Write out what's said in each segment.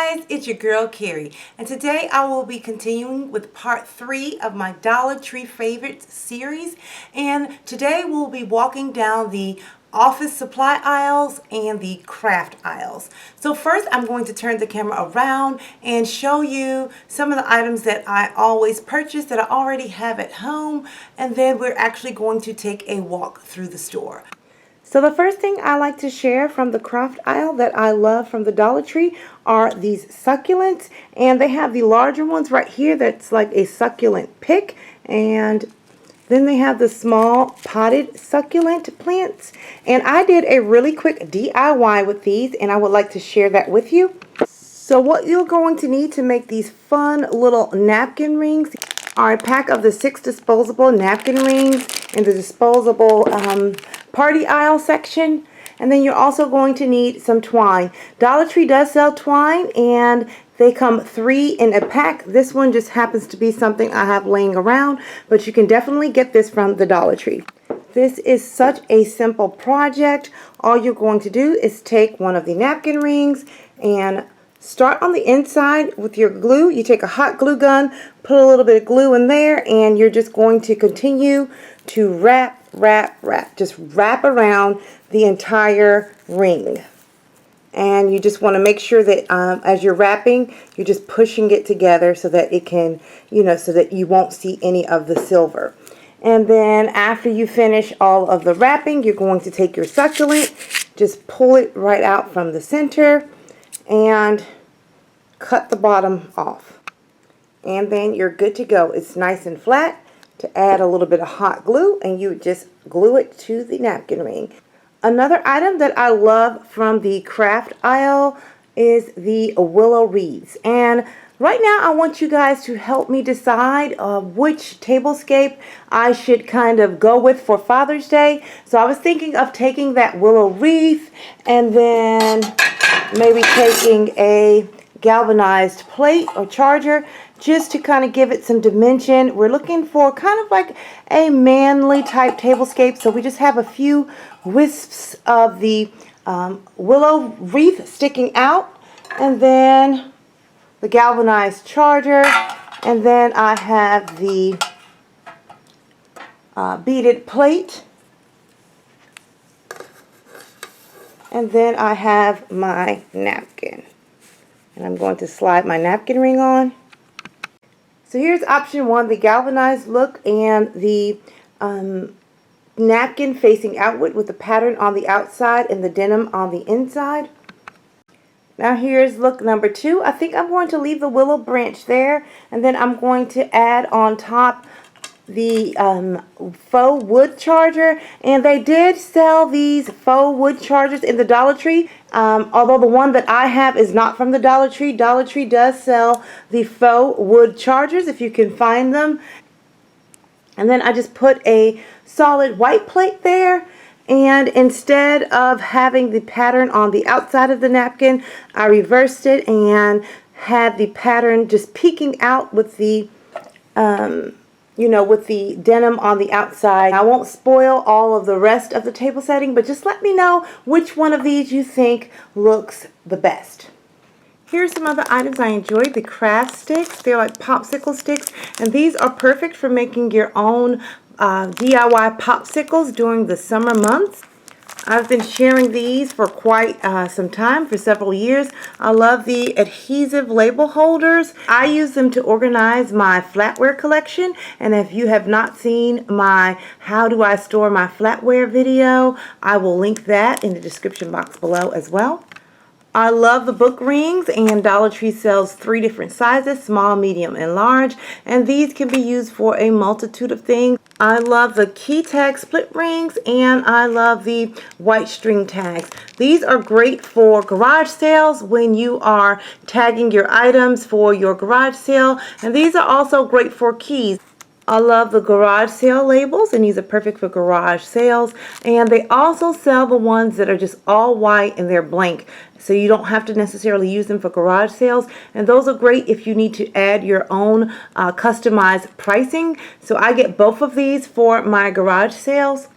guys, it's your girl Carrie, and today I will be continuing with part 3 of my Dollar Tree Favorites series. And today we'll be walking down the office supply aisles and the craft aisles. So first I'm going to turn the camera around and show you some of the items that I always purchase that I already have at home, and then we're actually going to take a walk through the store. So the first thing I like to share from the craft aisle that I love from the Dollar Tree are these succulents, and they have the larger ones right here that's like a succulent pick, and then they have the small potted succulent plants. And I did a really quick DIY with these, and I would like to share that with you. So what you're going to need to make these fun little napkin rings are a pack of the 6 disposable napkin rings in the disposable party aisle section. And then you're also going to need some twine. Dollar Tree does sell twine, and they come 3 in a pack. This one just happens to be something I have laying around, but you can definitely get this from the Dollar Tree. This is such a simple project. All you're going to do is take one of the napkin rings and start on the inside with your glue. You take a hot glue gun, put a little bit of glue in there, and you're just going to continue to wrap. Just wrap around the entire ring. And you just want to make sure that as you're wrapping, you're just pushing it together so that it can, so that you won't see any of the silver. And then after you finish all of the wrapping, you're going to take your succulent, just pull it right out from the center, and cut the bottom off. And then you're good to go. It's nice and flat. To add a little bit of hot glue, and you just glue it to the napkin ring. Another item that I love from the craft aisle is the willow wreaths. And right now I want you guys to help me decide which tablescape I should kind of go with for Father's Day. So I was thinking of taking that willow wreath and then maybe taking a galvanized plate or charger just to kind of give it some dimension. We're looking for kind of like a manly type tablescape, so we just have a few wisps of the willow wreath sticking out, and then the galvanized charger, and then I have the beaded plate, and then I have my napkin. And I'm going to slide my napkin ring on. So here's option 1, the galvanized look, and the napkin facing outward with the pattern on the outside and the denim on the inside. Now here's look number 2. I think I'm going to leave the willow branch there, and then I'm going to add on top the faux wood charger. And they did sell these faux wood chargers in the Dollar Tree, although the one that I have is not from the Dollar Tree. Dollar Tree does sell the faux wood chargers if you can find them. And then I just put a solid white plate there, and instead of having the pattern on the outside of the napkin, I reversed it and had the pattern just peeking out with the with the denim on the outside. I won't spoil all of the rest of the table setting, but just let me know which one of these you think looks the best. Here's some other items I enjoyed. The craft sticks. They're like popsicle sticks, and these are perfect for making your own DIY popsicles during the summer months. I've been sharing these for quite some time, for several years. I love the adhesive label holders. I use them to organize my flatware collection, and if you have not seen my How Do I Store My Flatware video, I will link that in the description box below as well. I love the book rings, and Dollar Tree sells 3 different sizes, small, medium, and large, and these can be used for a multitude of things. I love the key tag split rings, and I love the white string tags. These are great for garage sales when you are tagging your items for your garage sale, and these are also great for keys. I love the garage sale labels, and these are perfect for garage sales. And they also sell the ones that are just all white and they're blank, so you don't have to necessarily use them for garage sales. And those are great if you need to add your own customized pricing. So I get both of these for my garage sales.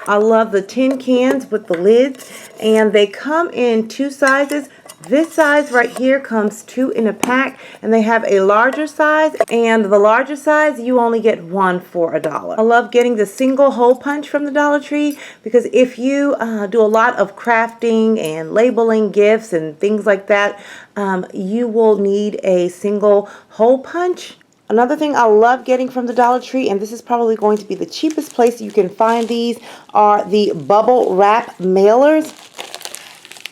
I love the tin cans with the lids, and they come in 2 sizes, This size right here comes 2 in a pack, and they have a larger size, and the larger size you only get 1 for $1. I love getting the single hole punch from the Dollar Tree because if you do a lot of crafting and labeling gifts and things like that, you will need a single hole punch. Another thing I love getting from the Dollar Tree, and this is probably going to be the cheapest place you can find these, are the bubble wrap mailers.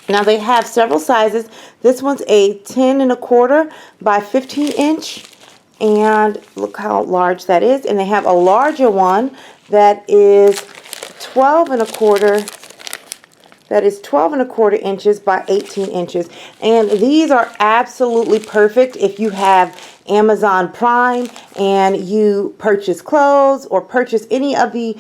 Now they have several sizes. This one's a 10 1/4 by 15 inch, and look how large that is. And they have a larger one that is 12 1/4. That is 12 1/4 inches by 18 inches. And these are absolutely perfect if you have Amazon Prime and you purchase clothes or purchase any of the,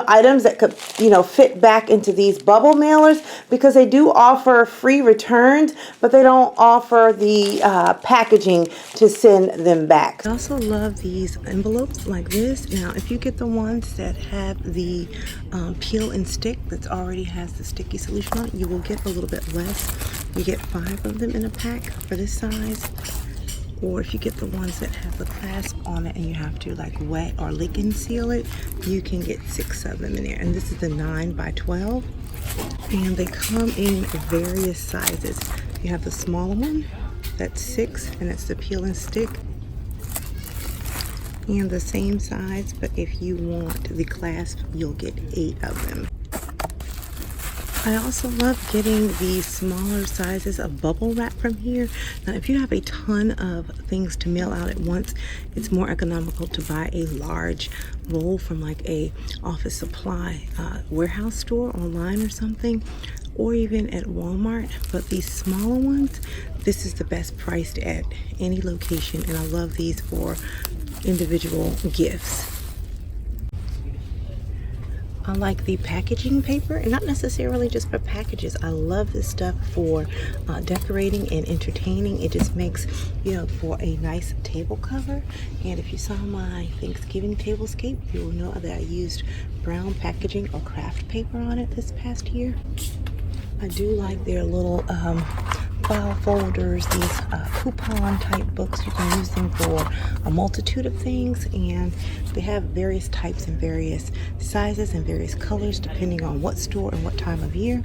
items that could, fit back into these bubble mailers, because they do offer free returns, but they don't offer the packaging to send them back. I also love these envelopes like this. Now, if you get the ones that have the peel and stick that already has the sticky solution on it, you will get a little bit less. You get 5 of them in a pack for this size. Or if you get the ones that have the clasp on it and you have to like wet or lick and seal it, you can get 6 of them in there. And this is the 9 by 12. And they come in various sizes. You have the smaller one, that's 6, and it's the peel and stick. And the same size, but if you want the clasp, you'll get 8 of them. I also love getting the smaller sizes of bubble wrap from here. Now, if you have a ton of things to mail out at once, it's more economical to buy a large roll from like a office supply warehouse store online or something, or even at Walmart. But these smaller ones, this is the best priced at any location, and I love these for individual gifts. I like the packaging paper, and not necessarily just for packages. I love this stuff for decorating and entertaining. It just makes, for a nice table cover. And if you saw my Thanksgiving tablescape, you will know that I used brown packaging or craft paper on it this past year. I do like their little file folders, these coupon type books. You can use them for a multitude of things, and they have various types and various sizes and various colors depending on what store and what time of year.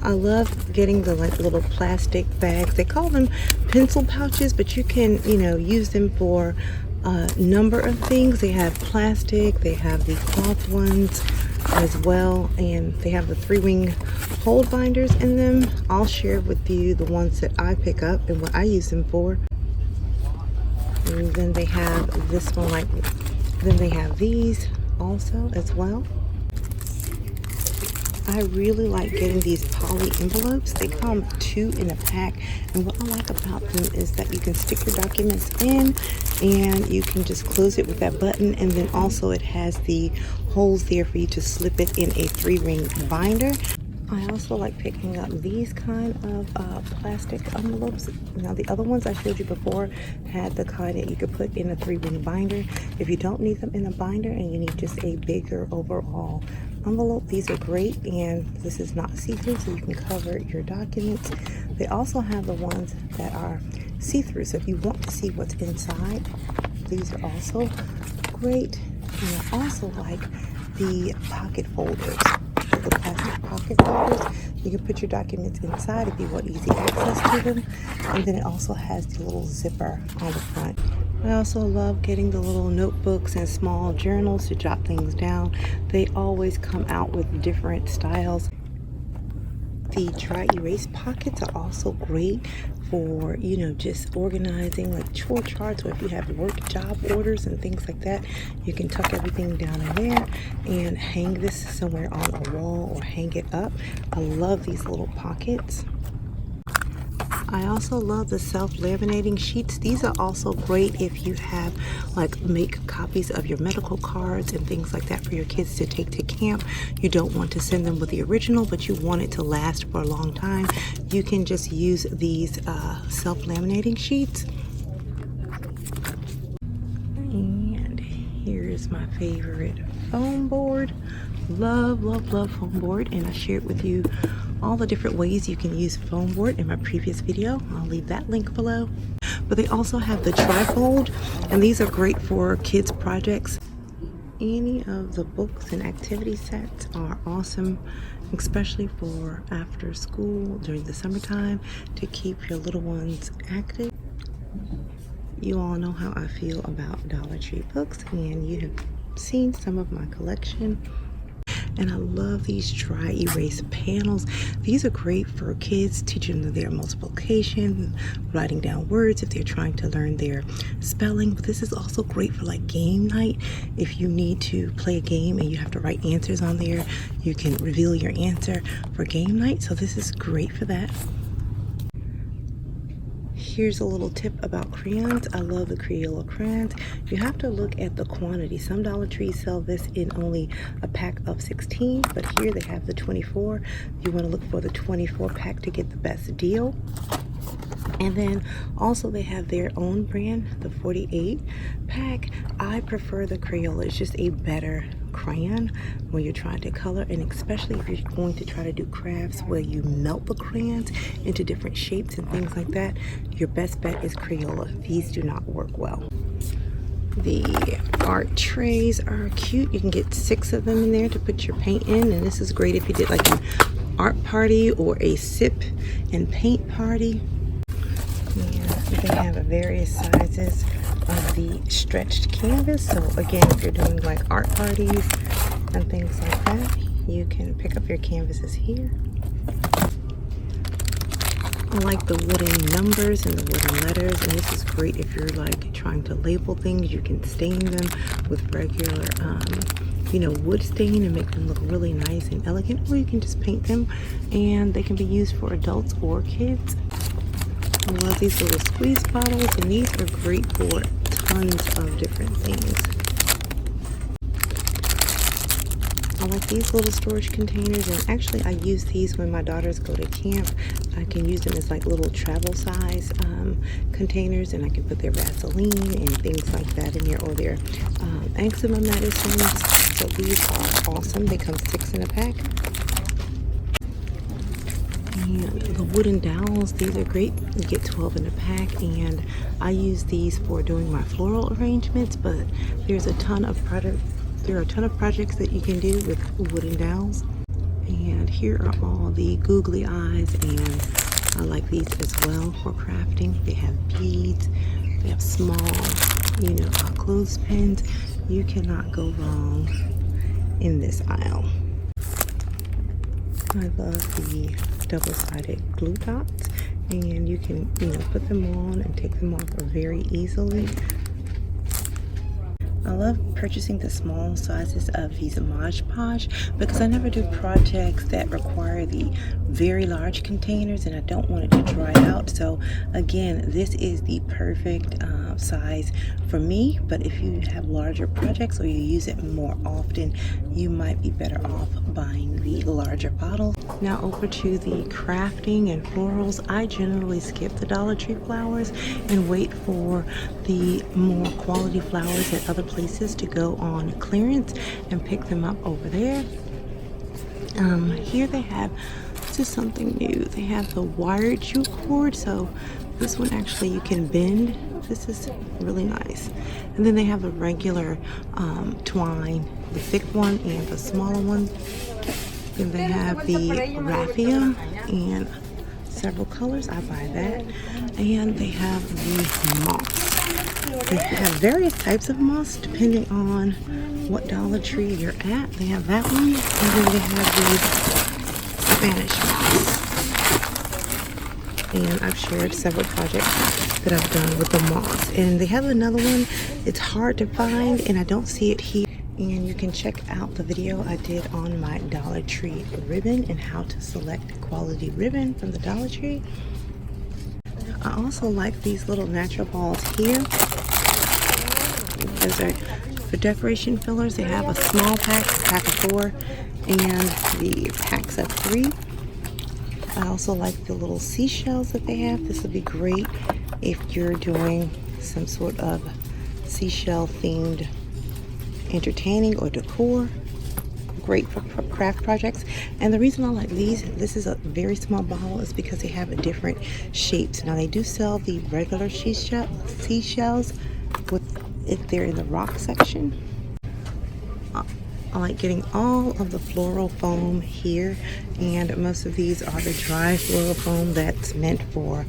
I love getting the little plastic bags. They call them pencil pouches, but you can use them for a number of things. They have plastic, they have the cloth ones as well, and they have the 3-ring hold binders in them. I'll share with you the ones that I pick up and what I use them for. And then they have this one, then they have these also as well. I really like getting these poly envelopes. They come 2 in a pack, and what I like about them is that you can stick your documents in and you can just close it with that button, and then also it has the holes there for you to slip it in a 3-ring binder. I also like picking up these kind of plastic envelopes. Now, the other ones I showed you before had the kind that you could put in a 3-ring binder. If you don't need them in a binder and you need just a bigger overall envelope, these are great, and this is not see-through, so you can cover your documents. They also have the ones that are see-through, so if you want to see what's inside, these are also great. And I also like the pocket folders. The plastic pocket folders. You can put your documents inside if you want easy access to them. And then it also has the little zipper on the front. I also love getting the little notebooks and small journals to jot things down. They always come out with different styles. The dry erase pockets are also great for, just organizing like chore charts, or if you have work job orders and things like that, you can tuck everything down in there and hang this somewhere on a wall or hang it up. I love these little pockets. I also love the self-laminating sheets. These are also great if you have make copies of your medical cards and things like that for your kids to take to camp. You don't want to send them with the original, but you want it to last for a long time. You can just use these self-laminating sheets. And here's my favorite foam board love, love, love foam board, and I shared with you all the different ways you can use foam board in my previous video. I'll leave that link below. But they also have the trifold, and these are great for kids projects. Any of the books and activity sets are awesome, especially for after school during the summertime to keep your little ones active. You all know how I feel about Dollar Tree books, and you have seen some of my collection. And I love these dry erase panels. These are great for kids, teaching them their multiplication, writing down words if they're trying to learn their spelling. But this is also great for like game night. If you need to play a game and you have to write answers on there, you can reveal your answer for game night. So this is great for that. Here's a little tip about crayons. I love the Crayola crayons. You have to look at the quantity. Some Dollar Trees sell this in only a pack of 16, but here they have the 24. You want to look for the 24 pack to get the best deal. And then also they have their own brand, the 48 pack. I prefer the Crayola. It's just a better crayon when you're trying to color, and especially if you're going to try to do crafts where you melt the crayons into different shapes and things like that. Your best bet is Crayola. These do not work well. The art trays are cute. You can get 6 of them in there to put your paint in, and this is great if you did like an art party or a sip and paint party. They have various sizes of the stretched canvas. So again, if you're doing like art parties and things like that, you can pick up your canvases here. I like the wooden numbers and the wooden letters, and this is great if you're like trying to label things. You can stain them with regular wood stain and make them look really nice and elegant, or you can just paint them and they can be used for adults or kids. I love these little squeeze bottles, and these are great for tons of different things. I like these little storage containers, and actually I use these when my daughters go to camp. I can use them as like little travel size containers, and I can put their Vaseline and things like that in here, or their eczema medicines. So these are awesome. They come 6 in a pack. And the wooden dowels, these are great. You get 12 in a pack, and I use these for doing my floral arrangements, but there's a ton of projects that you can do with wooden dowels. And here are all the googly eyes, and I like these as well for crafting. They have beads, they have small, clothespins. You cannot go wrong in this aisle. I love the double-sided glue dots, and you can put them on and take them off very easily. I love purchasing the small sizes of these Mod Podge because I never do projects that require the very large containers, and I don't want it to dry out. So again, this is the perfect size for me, but if you have larger projects or you use it more often, you might be better off buying the larger bottle. Now over to the crafting and florals. I generally skip the Dollar Tree flowers and wait for the more quality flowers at other places to go on clearance and pick them up over there. Here they have just something new. They have the wired jute cord, so this one actually you can bend. This is really nice. And then they have the regular twine, the thick one and the smaller one. Then they have the raffia and several colors. I buy that. And they have the moss. They have various types of moss depending on what Dollar Tree you're at. They have that one, and then they have the Spanish moss. And I've shared several projects that I've done with the moss. And they have another one. It's hard to find, and I don't see it here. And you can check out the video I did on my Dollar Tree ribbon and how to select quality ribbon from the Dollar Tree. I also like these little natural balls here. Those are for decoration fillers. They have a small pack of 4, and the packs of 3. I also like the little seashells that they have. This would be great if you're doing some sort of seashell themed entertaining or decor. great for craft projects. And the reason I like these, this is a very small bottle, is because they have a different shapes. Now they do sell the regular seashells with if they're in the rock section. I like getting all of the floral foam here, and most of these are the dry floral foam that's meant for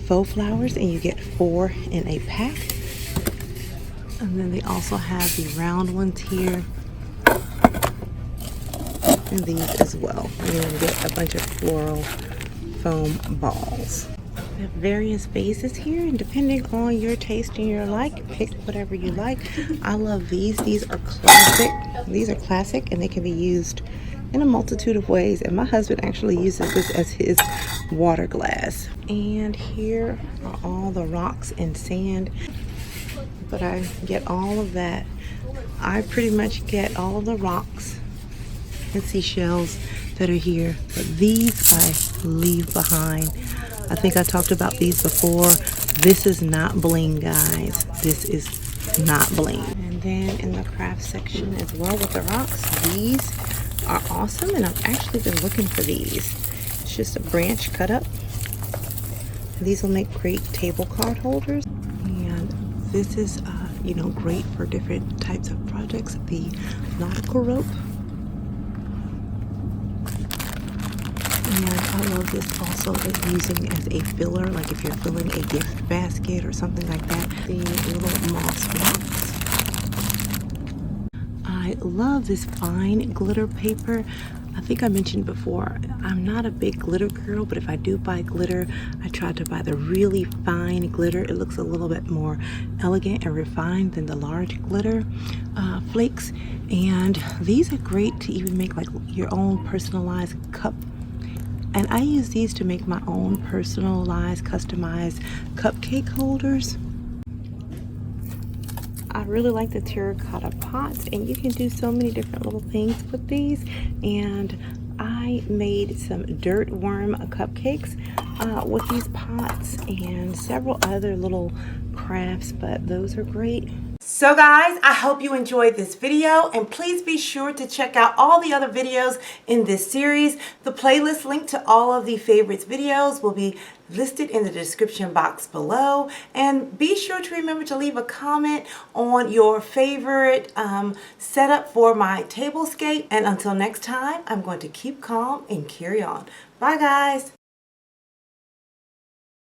faux flowers, and you get 4 in a pack. And then they also have the round ones here, and these as well. And then you get a bunch of floral foam balls. We have various vases here, and depending on your taste and your like, pick whatever you like. I love these. These are classic. These are classic, and they can be used in a multitude of ways. And my husband actually uses this as his water glass. And here are all the rocks and sand. But I get all of that. I pretty much get all of the rocks and seashells that are here. But these I leave behind. I think I talked about these before. This is not bling, guys. This is not bling. And then in the craft section as well with the rocks, these are awesome, and I've actually been looking for these. It's just a branch cut up. These will make great table card holders, and this is you know, great for different types of projects. The nautical rope. And I love this also as using as a filler, like if you're filling a gift basket or something like that. The little moss blocks. I love this fine glitter paper. I think I mentioned before, I'm not a big glitter girl, but if I do buy glitter, I try to buy the really fine glitter. It looks a little bit more elegant and refined than the large glitter flakes. And these are great to even make like your own personalized cup. And I use these to make my own personalized, customized cupcake holders. I really like the terracotta pots, and you can do so many different little things with these. And I made some dirt worm cupcakes with these pots and several other little crafts, but those are great. So guys, I hope you enjoyed this video, and please be sure to check out all the other videos in this series. The playlist link to all of the favorites videos will be listed in the description box below, and be sure to remember to leave a comment on your favorite setup for my tablescape. And until next time, I'm going to keep calm and carry on. Bye guys.